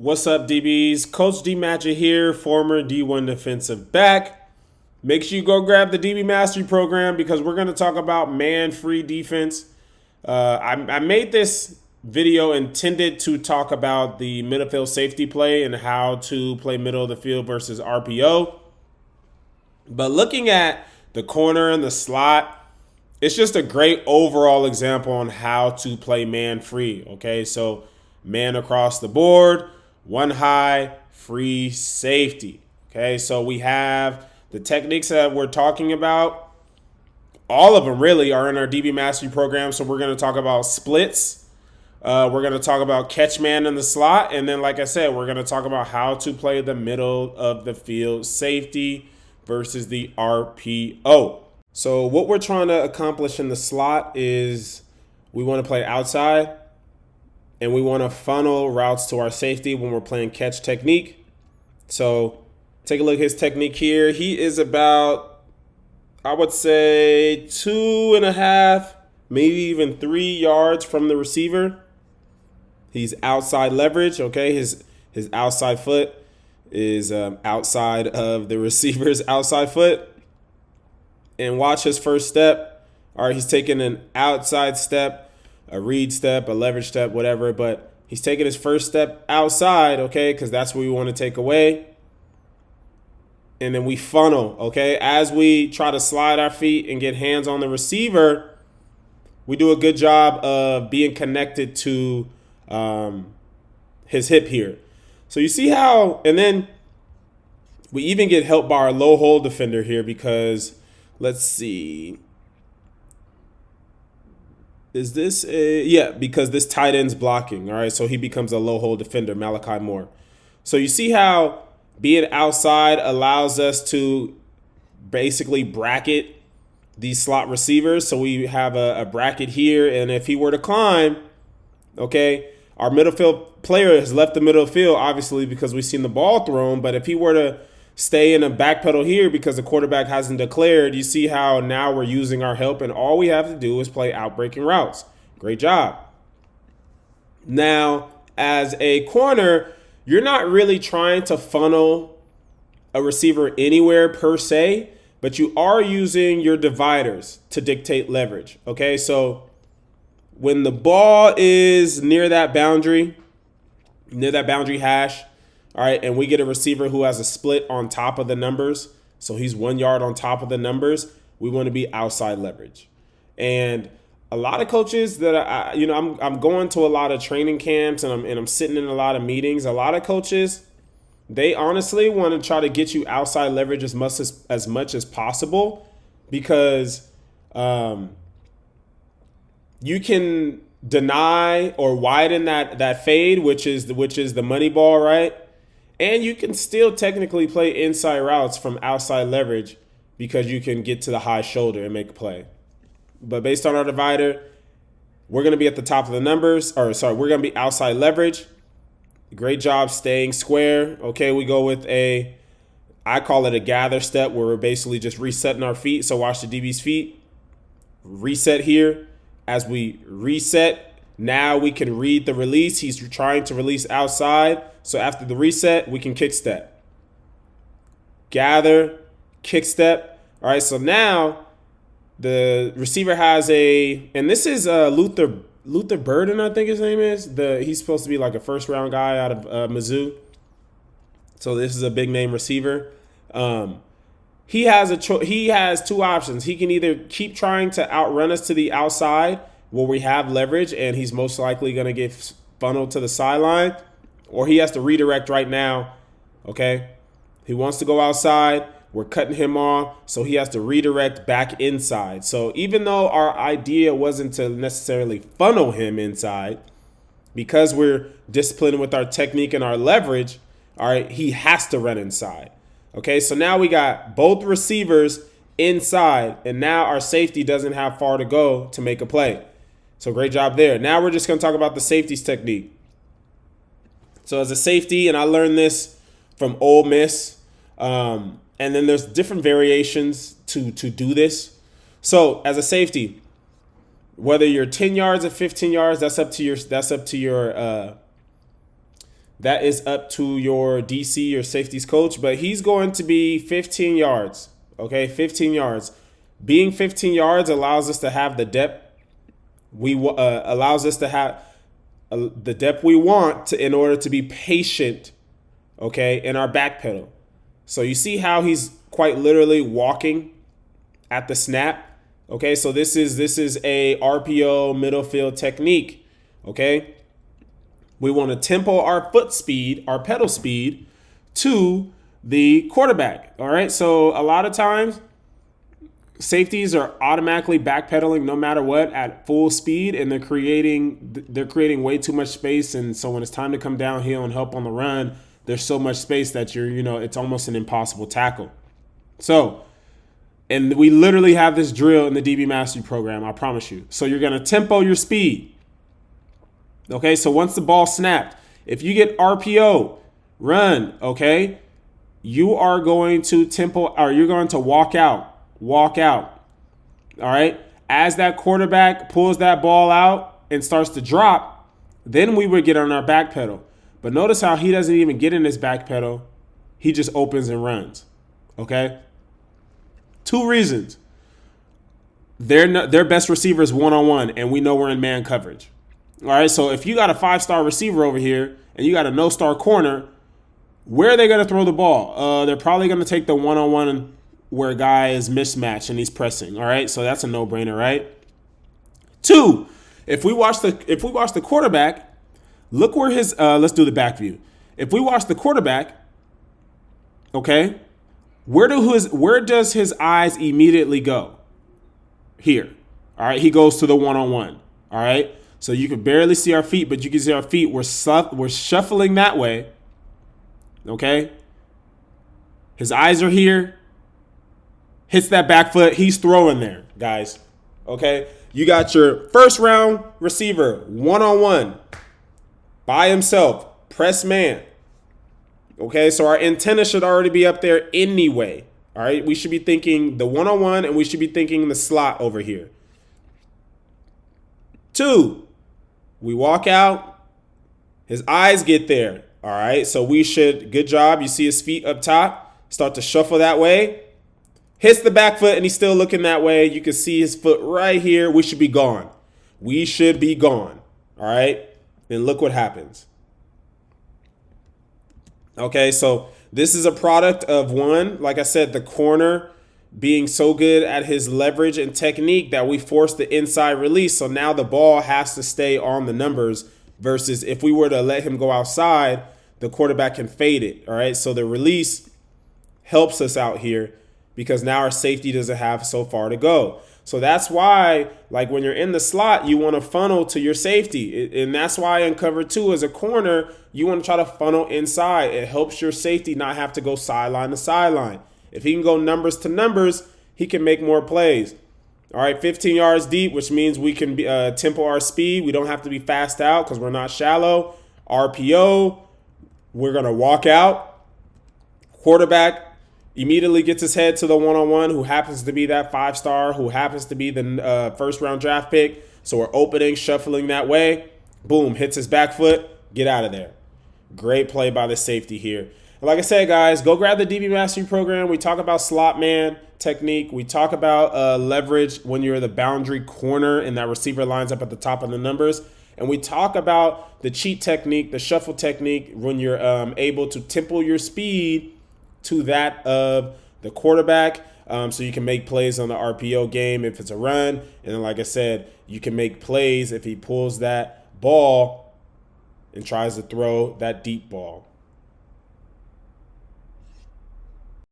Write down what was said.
What's up, DBs? Coach D Matcher here, former D1 defensive back. Make sure you go grab the DB Mastery Program because we're going to talk about man-free defense. I made this video intended to talk about the middle field safety play and how to play middle of the field versus RPO. But looking at the corner and the slot, it's just a great overall example on how to play man-free. Okay, so man across the board, one high, free safety. Okay, so we have the techniques that we're talking about. All of them really are in our DB Mastery Program. So we're going to talk about splits. We're going to talk about catch man in the slot. And then, like I said, we're going to talk about how to play the middle of the field safety versus the RPO. So what we're trying to accomplish in the slot is we want to play outside and we want to funnel routes to our safety when we're playing catch technique. So take a look at his technique here. He is about, I would say, 2.5, maybe even 3 yards from the receiver. He's outside leverage, okay? His outside foot is outside of the receiver's outside foot. And watch his first step. All right, he's taking an outside step, a read step, a leverage step, whatever. But he's taking his first step outside, okay, because that's what we want to take away. And then we funnel, okay? As we try to slide our feet and get hands on the receiver, we do a good job of being connected to his hip here. So you see how, and then we even get helped by our low hold defender here because, let's see. Is this a, yeah, because this tight end's blocking, all right? So he becomes a low hold defender, Malachi Moore. So you see how being outside allows us to basically bracket these slot receivers. So we have a bracket here, and if he were to climb, okay, our middle field player has left the middle field, obviously, because we've seen the ball thrown. But if he were to stay in a backpedal here because the quarterback hasn't declared, you see how now we're using our help, and all we have to do is play outbreaking routes. Great job. Now, as a corner, you're not really trying to funnel a receiver anywhere per se, but you are using your dividers to dictate leverage. Okay, so when the ball is near that boundary hash, all right, and we get a receiver who has a split on top of the numbers, so he's 1 yard on top of the numbers, we want to be outside leverage. And a lot of coaches that I'm going to a lot of training camps and I'm sitting in a lot of meetings. A lot of coaches, they honestly want to try to get you outside leverage as much as possible because you can deny or widen that fade, which is the money ball, right? And you can still technically play inside routes from outside leverage because you can get to the high shoulder and make a play. But based on our divider, we're going to be at the top of the numbers. We're going to be outside leverage. Great job staying square. Okay, we go with I call it a gather step where we're basically just resetting our feet. So watch the DB's feet. Reset here. As we reset, now we can read the release. He's trying to release outside. So after the reset, we can kick step. Gather, kick step. All right, so now the receiver has and this is Luther Burden, I think his name is. He's supposed to be like a first round guy out of Mizzou. So this is a big name receiver. He has two options. He can either keep trying to outrun us to the outside where we have leverage and he's most likely going to get funneled to the sideline, or he has to redirect right now, okay? He wants to go outside. We're cutting him off, so he has to redirect back inside. So even though our idea wasn't to necessarily funnel him inside, because we're disciplined with our technique and our leverage, all right, he has to run inside. Okay, so now we got both receivers inside, and now our safety doesn't have far to go to make a play. So great job there. Now we're just going to talk about the safeties technique. So as a safety, and I learned this from Ole Miss, and then there's different variations to do this. So as a safety, whether you're 10 yards or 15 yards, that's up to your that is up to your DC or safeties coach, but he's going to be 15 yards. Okay, 15 yards. Being 15 yards allows us to have the depth allows us to have the depth we want to, in order to be patient, okay, in our back pedal. So you see how he's quite literally walking at the snap. Okay, so this is a RPO middle field technique. Okay, we want to tempo our foot speed, our pedal speed, to the quarterback. All right, so a lot of times safeties are automatically backpedaling no matter what at full speed, and they're creating way too much space. And so when it's time to come downhill and help on the run, there's so much space that it's almost an impossible tackle. So, and we literally have this drill in the DB Mastery program, I promise you. So you're going to tempo your speed. Okay, so once the ball snapped, if you get RPO, run, okay, you are going to tempo, or you're going to walk out. All right. As that quarterback pulls that ball out and starts to drop, then we would get on our back pedal. But notice how he doesn't even get in his back pedal. He just opens and runs. Okay. 2 reasons. Their best receiver is one-on-one, and we know we're in man coverage. All right. So if you got a 5-star receiver over here and you got a no-star corner, where are they going to throw the ball? They're probably going to take the one-on-one where a guy is mismatched and he's pressing. All right, so that's a no-brainer, right? 2, if we watch the quarterback, look where his let's do the back view. If we watch the quarterback, okay, where does his eyes immediately go? Here. All right, he goes to the one-on-one. All right, so you can barely see our feet, but you can see our feet. We're shuffling that way. Okay, his eyes are here. Hits that back foot. He's throwing there, guys. Okay? You got your first round receiver, one-on-one, by himself, press man. Okay? So our antenna should already be up there anyway. All right? We should be thinking the one-on-one, and we should be thinking the slot over here. 2, we walk out. His eyes get there. All right? So we should, good job. You see his feet up top. Start to shuffle that way. Hits the back foot, and he's still looking that way. You can see his foot right here. We should be gone. We should be gone. All right? Then look what happens. Okay, so this is a product of one, like I said, the corner being so good at his leverage and technique that we force the inside release. So now the ball has to stay on the numbers versus if we were to let him go outside, the quarterback can fade it. All right, so the release helps us out here, because now our safety doesn't have so far to go. So that's why, like when you're in the slot, you want to funnel to your safety. And that's why in cover 2 as a corner, you want to try to funnel inside. It helps your safety not have to go sideline to sideline. If he can go numbers to numbers, he can make more plays. All right, 15 yards deep, which means we can tempo our speed. We don't have to be fast out because we're not shallow. RPO, we're going to walk out. Quarterback immediately gets his head to the one-on-one, who happens to be that 5-star, who happens to be the first-round draft pick. So we're opening, shuffling that way. Boom, hits his back foot. Get out of there. Great play by the safety here. And like I said, guys, go grab the DB Mastery program. We talk about slot man technique. We talk about leverage when you're the boundary corner and that receiver lines up at the top of the numbers. And we talk about the cheat technique, the shuffle technique, when you're able to tempo your speed to that of the quarterback, so you can make plays on the RPO game if it's a run. And then, like I said, you can make plays if he pulls that ball and tries to throw that deep ball.